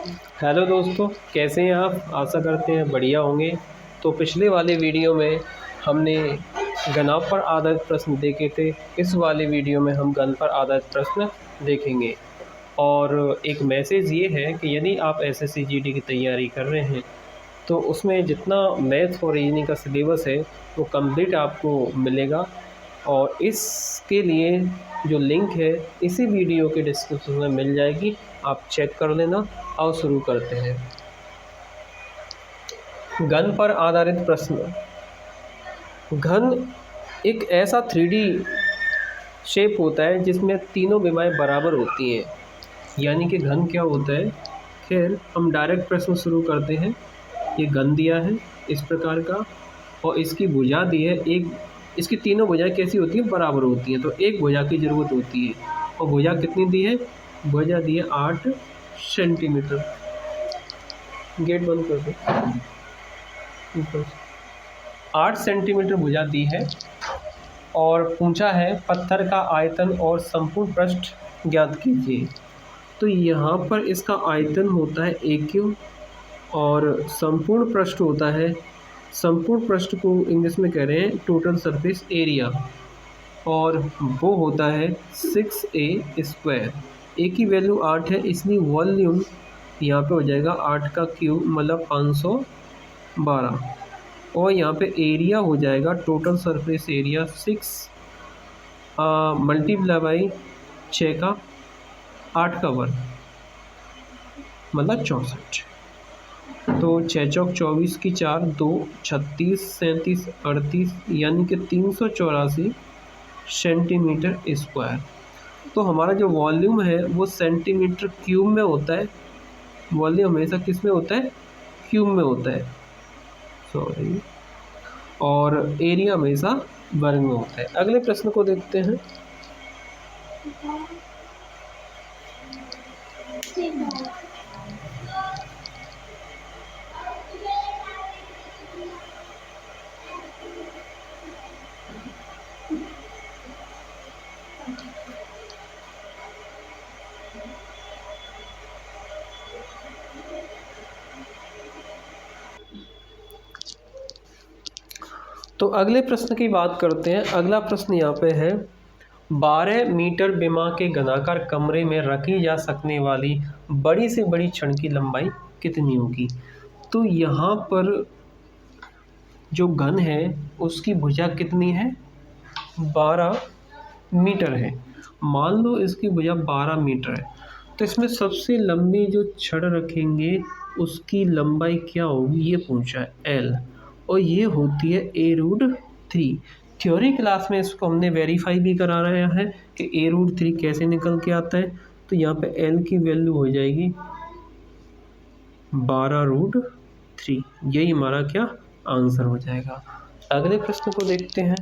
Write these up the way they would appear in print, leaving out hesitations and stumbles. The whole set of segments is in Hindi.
हेलो दोस्तों, कैसे हैं आप? आशा करते हैं बढ़िया होंगे। तो पिछले वाले वीडियो में हमने गणा पर आधारित प्रश्न देखे थे। इस वाले वीडियो में हम गण पर आधारित प्रश्न देखेंगे। और एक मैसेज ये है कि यदि आप एसएससी जीडी की तैयारी कर रहे हैं तो उसमें जितना मैथ और रीजनिंग का सिलेबस है वो कंप्लीट आपको मिलेगा। और इसके लिए जो लिंक है इसी वीडियो के डिस्क्रिप्शन में मिल जाएगी, आप चेक कर लेना। आओ शुरू करते हैं। घन पर आधारित प्रश्न। घन एक ऐसा 3D शेप होता है जिसमें तीनों विमाएं बराबर होती हैं, यानी कि घन क्या होता है। खैर, हम डायरेक्ट प्रश्न शुरू करते हैं। ये घन दिया है इस प्रकार का, और इसकी भुजा दी है एक। इसकी तीनों भुजाएं कैसी होती हैं? बराबर होती हैं। तो एक भुजा की ज़रूरत होती है। और भुजा कितनी दी है? भुजा दी है 8 सेंटीमीटर। गेट बंद कर दो। 8 सेंटीमीटर भुजा दी है। और पूछा है पत्थर का आयतन और संपूर्ण पृष्ठ ज्ञात कीजिए। तो यहाँ पर इसका आयतन होता है AQ और संपूर्ण पृष्ठ होता है, संपूर्ण पृष्ठ को इंग्लिश में कह रहे हैं टोटल सरफेस एरिया, और वो होता है 6A²। ए की वैल्यू 8 है, इसलिए वॉल्यूम यहाँ पे हो जाएगा 8 का क्यूब मतलब 512। और यहाँ पे एरिया हो जाएगा total surface area 6 multiply by 6 का 8 का वर्ग मतलब 64। तो 6 चौक 24 की 4, 2 36 37 38 यानी कि 384 सेंटीमीटर स्क्वायर। तो हमारा जो वॉल्यूम है वो सेंटीमीटर क्यूब में होता है। वॉल्यूम हमेशा किस में होता है? क्यूब में होता है, सॉरी। और एरिया हमेशा वर्ग में होता है। अगले प्रश्न को देखते हैं। तो अगले प्रश्न की बात करते हैं। अगला प्रश्न यहाँ पे है 12 मीटर विमा के घनाकार कमरे में रखी जा सकने वाली बड़ी से बड़ी छड़ की लंबाई कितनी होगी। तो यहाँ पर जो घन है उसकी भुजा कितनी है? 12 मीटर है। मान लो इसकी भुजा 12 मीटर है, तो इसमें सबसे लंबी जो छड़ रखेंगे उसकी लंबाई क्या होगी ये पूछा है, L। और ये होती है A√3। थ्योरी क्लास में इसको हमने वेरीफाई भी करा रहा है कि A√3 कैसे निकल के आता है। तो यहाँ पे L की वैल्यू हो जाएगी 12√3। यही हमारा क्या आंसर हो जाएगा। अगले प्रश्न को देखते हैं।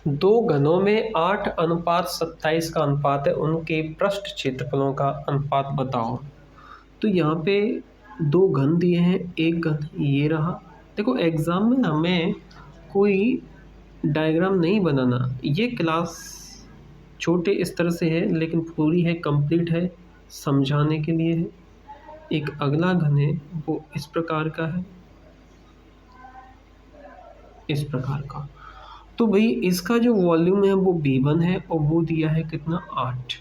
दो घनों में 8:27 का अनुपात है, उनके पृष्ठ क्षेत्रफलों का अनुपात बताओ। तो यहाँ पे दो घन दिए हैं, एक घन ये रहा। देखो, एग्ज़ाम में हमें कोई डायग्राम नहीं बनाना, ये क्लास छोटे स्तर से है लेकिन पूरी है, कंप्लीट है, समझाने के लिए है। एक अगला घन है वो इस प्रकार का है, इस प्रकार का। तो भाई इसका जो वॉल्यूम है वो V1 है और वो दिया है कितना? 8।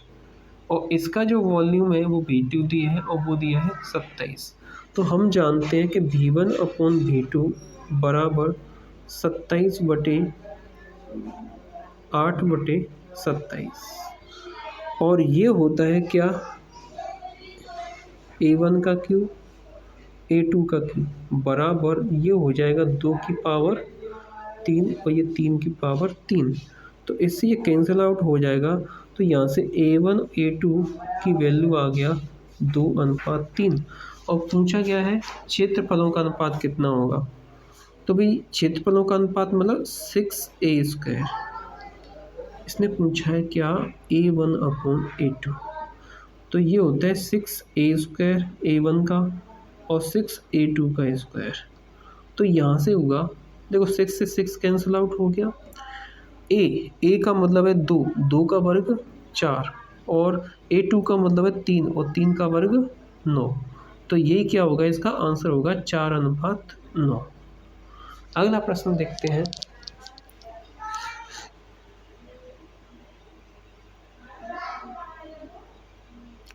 और इसका जो वॉल्यूम है वो V2 दिया है और वो दिया है 27। तो हम जानते हैं कि V1/V2 बराबर 27/8/27। और ये होता है क्या? A1 का क्यूब A2 का क्यूब बराबर ये हो जाएगा 2 की पावर 3 और ये 3 की पावर 3। तो इससे ये कैंसिल आउट हो जाएगा। तो यहाँ से A1 A2 की वैल्यू आ गया 2:3। और पूछा गया है क्षेत्रफलों का अनुपात कितना होगा। तो भाई क्षेत्रफलों का अनुपात मतलब 6A²। इसने पूछा है क्या? A1/A2। तो ये होता है 6a² a1 का और 6a2 का स्क्वायर। तो यहाँ से होगा, देखो 6 से 6 कैंसिल आउट हो गया। ए का मतलब है 2, 2 का वर्ग 4, और a2 का मतलब है 3, और 3 का वर्ग 9। तो ये क्या होगा, इसका आंसर होगा 4:9। अगला प्रश्न देखते हैं।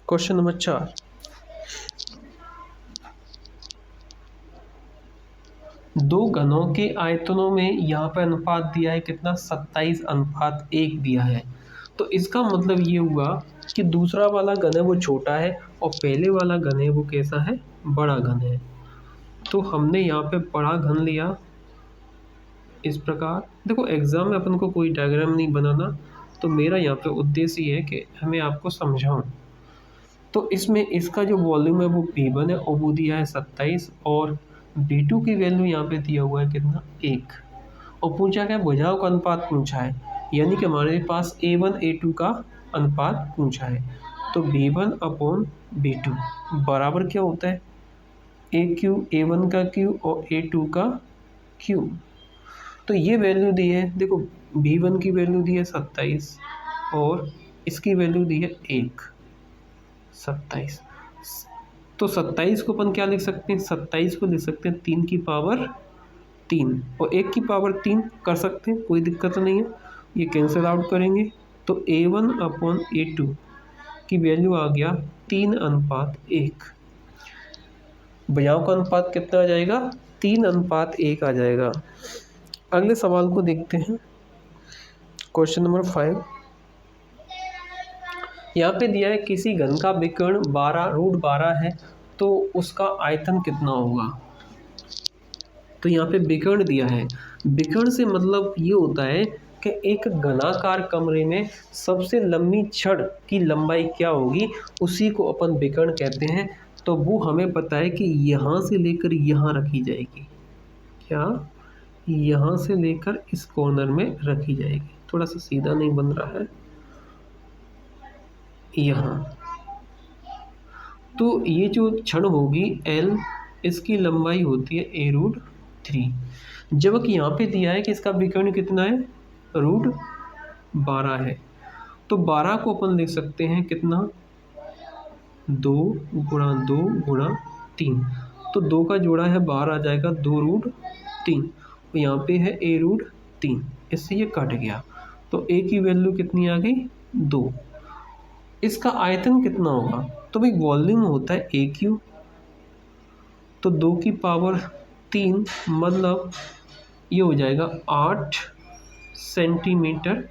क्वेश्चन नंबर 4, दो घनों के आयतनों में यहाँ पर अनुपात दिया है कितना, 27:1 दिया है। तो इसका मतलब ये हुआ कि दूसरा वाला घन है वो छोटा है और पहले वाला घन है वो कैसा है, बड़ा घन है। तो हमने यहाँ पे बड़ा घन लिया इस प्रकार। देखो एग्जाम में अपन को कोई डायग्राम नहीं बनाना, तो मेरा यहाँ पे उद्देश्य ये है कि हमें आपको समझाऊं। तो इसमें इसका जो वॉल्यूम है वो V1 है और वो दिया है 27, और V2 की वैल्यू यहाँ पे दिया हुआ है कितना, 1। और पूछा क्या, भुजाओं का अनुपात पूछा है, यानी कि हमारे पास A1 A2 का अनुपात पूछा है। तो V1/V2 बराबर क्या होता है, AQ A1 का Q और A2 का Q। तो ये वैल्यू दी है, देखो V1 की वैल्यू दी है 27 और इसकी वैल्यू दी है 1, 27। तो 27 को अपन क्या लिख सकते हैं, 27 को लिख सकते हैं 3 की पावर 3, और 1 की पावर 3 कर सकते हैं, कोई दिक्कत नहीं है। ये कैंसिल आउट करेंगे तो A1/A2 की वैल्यू आ गया 3:1। भुजाओं का अनुपात कितना आ जाएगा, 3:1 आ जाएगा। अगले सवाल को देखते हैं, क्वेश्चन नंबर 5। यहाँ पे दिया है किसी घन का विकर्ण √12 है, तो उसका आयतन कितना होगा। तो यहाँ पे विकर्ण दिया है, विकर्ण से मतलब ये होता है कि एक घनाकार कमरे में सबसे लंबी छड़ की लंबाई क्या होगी, उसी को अपन विकर्ण कहते हैं। तो वो हमें पता है कि यहाँ से लेकर यहाँ रखी जाएगी, क्या, यहाँ से लेकर इस कॉर्नर में रखी जाएगी। थोड़ा सा सीधा नहीं बन रहा है यहाँ। तो ये जो छड़ होगी L, इसकी लंबाई होती है A√3, जबकि यहाँ पे दिया है कि इसका विकर्ण कितना है, √12 है। तो 12 को अपन लिख सकते हैं कितना, 2 × 2 × 3। तो 2 का जोड़ा है 12 आ जाएगा 2√3, और यहाँ पे है A√3, इससे ये कट गया। तो A की वैल्यू कितनी आ गई, 2। इसका आयतन कितना होगा, तो भाई वॉल्यूम होता है AQ, तो 2 की पावर 3 मतलब ये हो जाएगा 8 सेंटीमीटर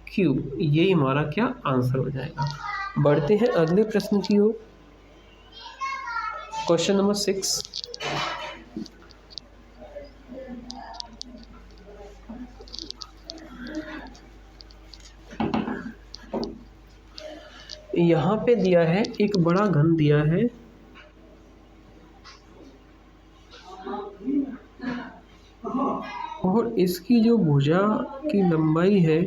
क्यूब। ये हमारा क्या आंसर हो जाएगा। बढ़ते हैं अगले प्रश्न की ओर, क्वेश्चन नंबर 6। यहाँ पे दिया है एक बड़ा घन दिया है, और इसकी जो भुजा की लंबाई है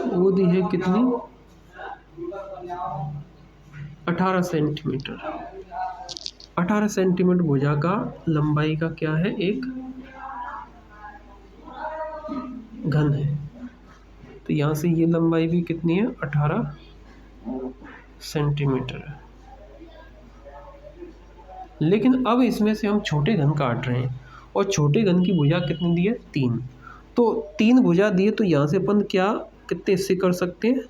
वो दी है कितनी, 18 सेंटीमीटर। 18 सेंटीमीटर भुजा का लंबाई का क्या है, एक घन है। तो यहाँ से ये लंबाई भी कितनी है, 18 सेंटीमीटर। लेकिन अब इसमें से हम छोटे घन काट रहे हैं, और छोटे घन की भुजा कितनी दी है, 3। तो 3 भुजा दिए, तो यहाँ से अपन क्या कितने हिस्से कर सकते हैं,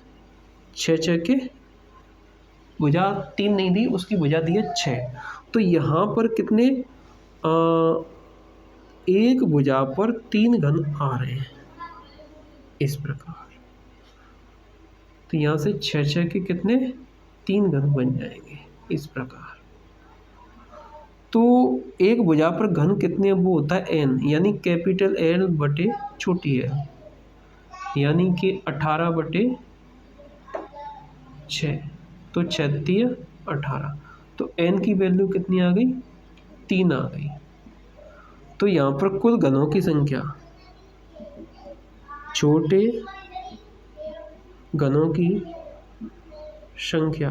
6 के, भुजा 3 नहीं दी, उसकी भुजा दी है 6। तो यहाँ पर कितने, एक भुजा पर 3 घन आ रहे हैं इस प्रकार। तो यहाँ से 6 के कितने, 3 घन बन जाएंगे इस प्रकार। तो एक भुजा पर घन कितने, वो होता है n, यानी कैपिटल L बटे छोटी l, यानी कि 18/6, तो 36 18। तो n की वैल्यू कितनी आ गई, 3 आ गई। तो यहाँ पर कुल घनों की संख्या, छोटे घनों की संख्या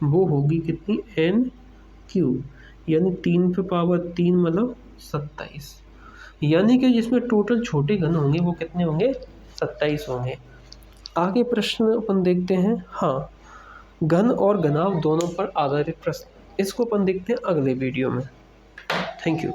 वो होगी कितनी, एन क्यू, यानी 3 पे पावर 3 मतलब 27। यानी कि जिसमें टोटल छोटे घन होंगे वो कितने होंगे, 27 होंगे। आगे प्रश्न अपन देखते हैं, हाँ घन और घनाभ दोनों पर आधारित प्रश्न, इसको अपन देखते हैं अगले वीडियो में। Thank you.